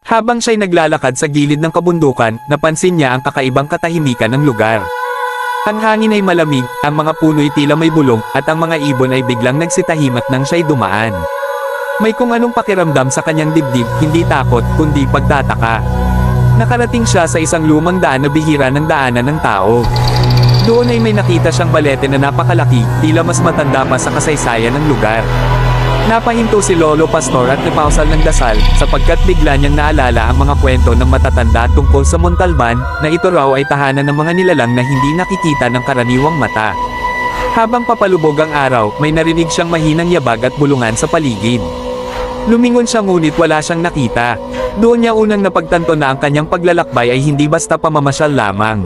Habang siya'y naglalakad sa gilid ng kabundukan, napansin niya ang kakaibang katahimikan ng lugar. Ang hangin ay malamig, ang mga puno'y tila may bulong, at ang mga ibon ay biglang nagsitahimat nang siya'y dumaan. May kung anong pakiramdam sa kanyang dibdib, hindi takot, kundi pagtataka. Nakarating siya sa isang lumang daan na bihira ng daanan ng tao. Doon ay may nakita siyang balete na napakalaki, tila mas matanda pa sa kasaysayan ng lugar. Napahinto si Lolo Pastor at napausal ng dasal, sapagkat bigla niyang naalala ang mga kwento ng matatanda tungkol sa Montalban, na ito raw ay tahanan ng mga nilalang na hindi nakikita ng karaniwang mata. Habang papalubog ang araw, may narinig siyang mahinang yabag at bulungan sa paligid. Lumingon siya ngunit wala siyang nakita. Doon niya unang napagtanto na ang kanyang paglalakbay ay hindi basta pamamasyal lamang.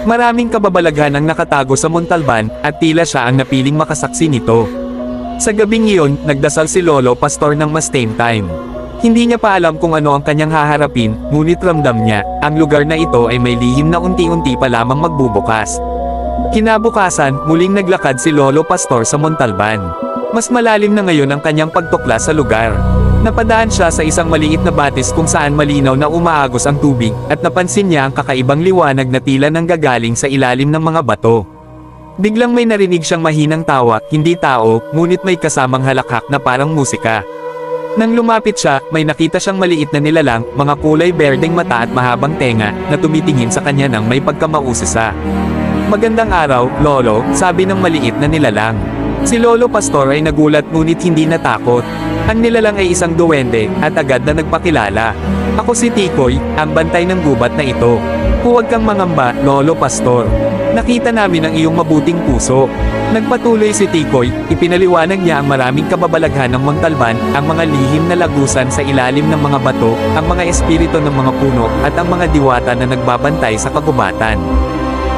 Maraming kababalaghan ang nakatago sa Montalban, at tila siya ang napiling makasaksi nito. Sa gabing iyon, nagdasal si Lolo Pastor ng mas time. Hindi niya pa alam kung ano ang kanyang haharapin, ngunit ramdam niya, ang lugar na ito ay may lihim na unti-unti pa lamang magbubukas. Kinabukasan, muling naglakad si Lolo Pastor sa Montalban. Mas malalim na ngayon ang kanyang pagtuklas sa lugar. Napadaan siya sa isang maliit na batis kung saan malinaw na umaagos ang tubig, at napansin niya ang kakaibang liwanag na tila nanggagaling sa ilalim ng mga bato. Biglang may narinig siyang mahinang tawa, hindi tao, ngunit may kasamang halakhak na parang musika. Nang lumapit siya, may nakita siyang maliit na nilalang, mga kulay berdeng mata at mahabang tenga, na tumitingin sa kanya ng may pagkamausisa. "Magandang araw, Lolo," sabi ng maliit na nilalang. Si Lolo Pastor ay nagulat ngunit hindi natakot. Ang nilalang ay isang duwende, at agad na nagpakilala. "Ako si Tikoy, ang bantay ng gubat na ito. Huwag kang mangamba, Lolo Pastor. Nakita namin ang iyong mabuting puso." Nagpatuloy si Tikoy, ipinaliwanag niya ang maraming kababalaghan ng Montalban, ang mga lihim na lagusan sa ilalim ng mga bato, ang mga espiritu ng mga puno, at ang mga diwata na nagbabantay sa kagubatan.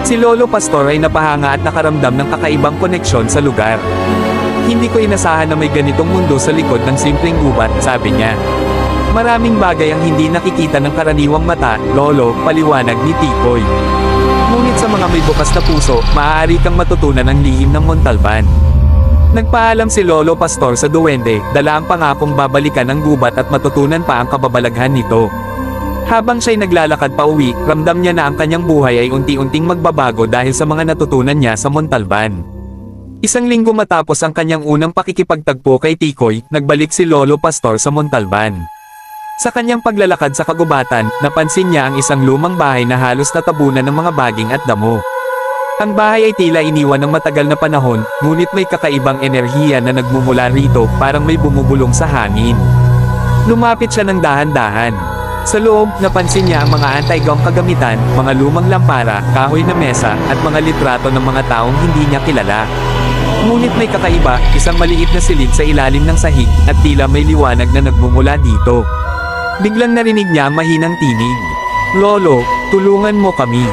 Si Lolo Pastor ay napahanga at nakaramdam ng kakaibang koneksyon sa lugar. "Hindi ko inasahan na may ganitong mundo sa likod ng simpleng gubat," sabi niya. "Maraming bagay ang hindi nakikita ng karaniwang mata, Lolo," paliwanag ni Tikoy. "Ngunit sa mga may bukas na puso, maaari kang matutunan ang lihim ng Montalban." Nagpaalam si Lolo Pastor sa duwende, dala ang pangakong babalikan ang gubat at matutunan pa ang kababalaghan nito. Habang siya'y naglalakad pa uwi, ramdam niya na ang kanyang buhay ay unti-unting magbabago dahil sa mga natutunan niya sa Montalban. Isang linggo matapos ang kanyang unang pakikipagtagpo kay Tikoy, nagbalik si Lolo Pastor sa Montalban. Sa kanyang paglalakad sa kagubatan, napansin niya ang isang lumang bahay na halos natabunan ng mga baging at damo. Ang bahay ay tila iniwan ng matagal na panahon, ngunit may kakaibang enerhiya na nagmumula rito, parang may bumubulong sa hangin. Lumapit siya ng dahan-dahan. Sa loob, napansin niya ang mga antaygawang kagamitan, mga lumang lampara, kahoy na mesa, at mga litrato ng mga taong hindi niya kilala. Ngunit may kakaiba, isang maliit na silid sa ilalim ng sahig, at tila may liwanag na nagmumula dito. Biglang narinig niya ang mahinang tinig. "Lolo, tulungan mo kami."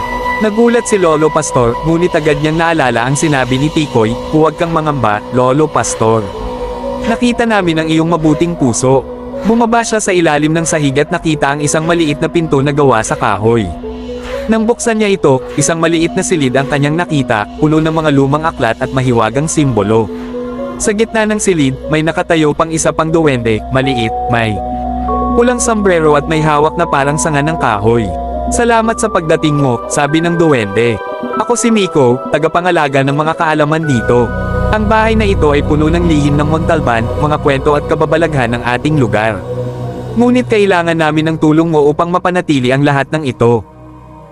Nagulat si Lolo Pastor, ngunit agad niyang naalala ang sinabi ni Tikoy, "Huwag kang mangamba, Lolo Pastor. Nakita namin ang iyong mabuting puso." Bumaba siya sa ilalim ng sahig at nakita ang isang maliit na pinto na gawa sa kahoy. Nang buksan niya ito, isang maliit na silid ang kanyang nakita, puno ng mga lumang aklat at mahiwagang simbolo. Sa gitna ng silid, may nakatayo pang isa pang duwende, maliit, may pulang sombrero at may hawak na parang sanga ng kahoy. "Salamat sa pagdating mo," sabi ng duwende. "Ako si Miko, tagapangalaga ng mga kaalaman dito. Ang bahay na ito ay puno ng lihim ng Montalban, mga kwento at kababalaghan ng ating lugar. Ngunit kailangan namin ng tulong mo upang mapanatili ang lahat ng ito."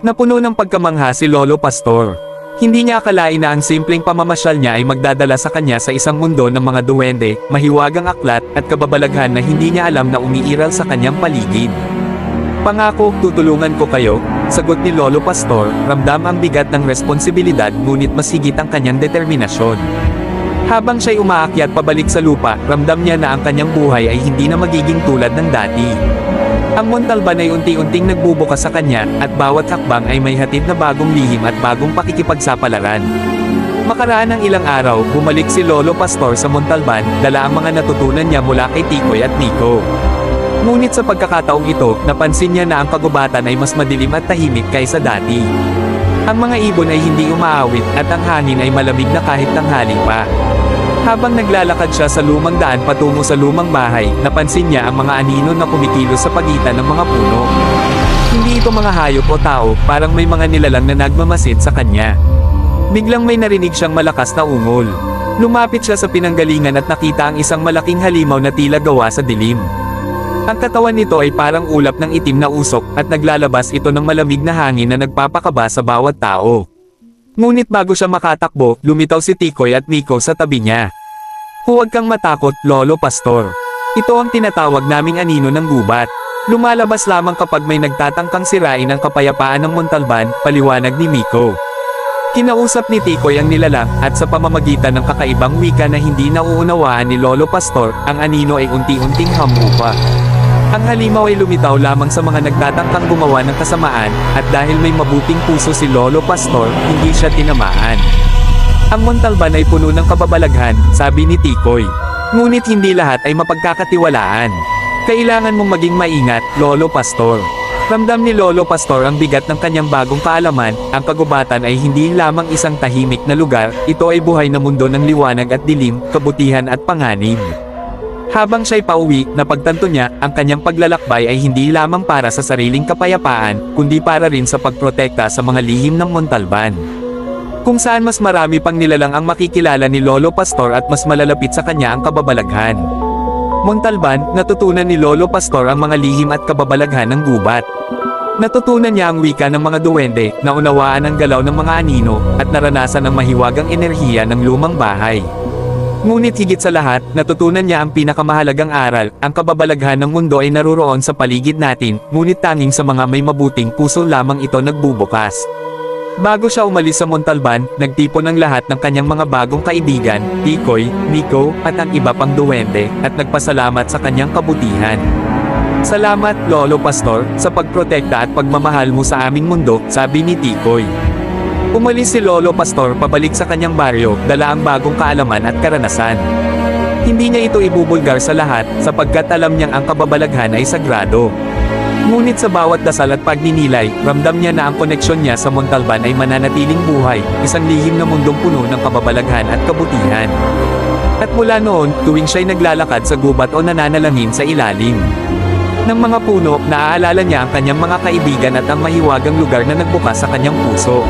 Napuno ng pagkamangha si Lolo Pastor. Hindi niya akalain na ang simpleng pamamasyal niya ay magdadala sa kanya sa isang mundo ng mga duwende, mahiwagang aklat, at kababalaghan na hindi niya alam na umiiral sa kanyang paligid. "Pangako, tutulungan ko kayo," sagot ni Lolo Pastor, ramdam ang bigat ng responsibilidad ngunit mas higit ang kanyang determinasyon. Habang siya'y umaakyat pabalik sa lupa, ramdam niya na ang kanyang buhay ay hindi na magiging tulad ng dati. Ang Montalban ay unti-unting nagbubukas sa kanya, at bawat hakbang ay may hatid na bagong lihim at bagong pakikipagsapalaran. Makaraan ng ilang araw, bumalik si Lolo Pastor sa Montalban, dala ang mga natutunan niya mula kay Tikoy at Miko. Ngunit sa pagkakataong ito, napansin niya na ang kagubatan ay mas madilim at tahimik kaysa dati. Ang mga ibon ay hindi umaawit, at ang hangin ay malamig na kahit tanghali pa. Habang naglalakad siya sa lumang daan patungo sa lumang bahay, napansin niya ang mga anino na kumikilos sa pagitan ng mga puno. Hindi ito mga hayop o tao, parang may mga nilalang na nagmamasid sa kanya. Biglang may narinig siyang malakas na ungol. Lumapit siya sa pinanggalingan at nakita ang isang malaking halimaw na tila gawa sa dilim. Ang katawan nito ay parang ulap ng itim na usok at naglalabas ito ng malamig na hangin na nagpapakaba sa bawat tao. Ngunit bago siya makatakbo, lumitaw si Tikoy at Miko sa tabi niya. Huwag kang matakot, Lolo Pastor. Ito ang tinatawag naming anino ng gubat. Lumalabas lamang kapag may nagtatangkang sirain ang kapayapaan ng Montalban, paliwanag ni Miko. Kinausap ni Tikoy ang nilalang, at sa pamamagitan ng kakaibang wika na hindi nauunawaan ni Lolo Pastor, ang anino ay unti-unting hamupa. Ang halimaw ay lumitaw lamang sa mga nagtatangkang gumawa ng kasamaan, at dahil may mabuting puso si Lolo Pastor, hindi siya tinamaan. Ang Montalban ay puno ng kababalaghan, sabi ni Tikoy. Ngunit hindi lahat ay mapagkakatiwalaan. Kailangan mong maging maingat, Lolo Pastor. Ramdam ni Lolo Pastor ang bigat ng kanyang bagong kaalaman, ang kagubatan ay hindi lamang isang tahimik na lugar, ito ay buhay na mundo ng liwanag at dilim, kabutihan at panganib. Habang siya'y pauwi, napagtanto niya, ang kanyang paglalakbay ay hindi lamang para sa sariling kapayapaan, kundi para rin sa pagprotekta sa mga lihim ng Montalban. Kung saan mas marami pang nilalang ang makikilala ni Lolo Pastor at mas malalapit sa kanya ang kababalaghan. Montalban, natutunan ni Lolo Pastor ang mga lihim at kababalaghan ng gubat. Natutunan niya ang wika ng mga duwende, naunawaan ang galaw ng mga anino, at naranasan ang mahiwagang enerhiya ng lumang bahay. Ngunit higit sa lahat, natutunan niya ang pinakamahalagang aral, ang kababalaghan ng mundo ay naruroon sa paligid natin, ngunit tanging sa mga may mabuting puso lamang ito nagbubukas. Bago siya umalis sa Montalban, nagtipon ang lahat ng kanyang mga bagong kaibigan, Tikoy, Miko, at ang iba pang duwende, at nagpasalamat sa kanyang kabutihan. Salamat, Lolo Pastor, sa pagprotekta at pagmamahal mo sa aming mundo, sabi ni Tikoy. Umalis si Lolo Pastor pabalik sa kanyang baryo, dala ang bagong kaalaman at karanasan. Hindi niya ito ibubulgar sa lahat, sapagkat alam niyang ang kababalaghan ay sagrado. Ngunit sa bawat dasal at pagninilay, ramdam niya na ang koneksyon niya sa Montalban ay mananatiling buhay, isang lihim na mundong puno ng kababalaghan at kabutihan. At mula noon, tuwing siya'y naglalakad sa gubat o nananalangin sa ilalim ng mga puno, naaalala niya ang kanyang mga kaibigan at ang mahiwagang lugar na nagbukas sa kanyang puso.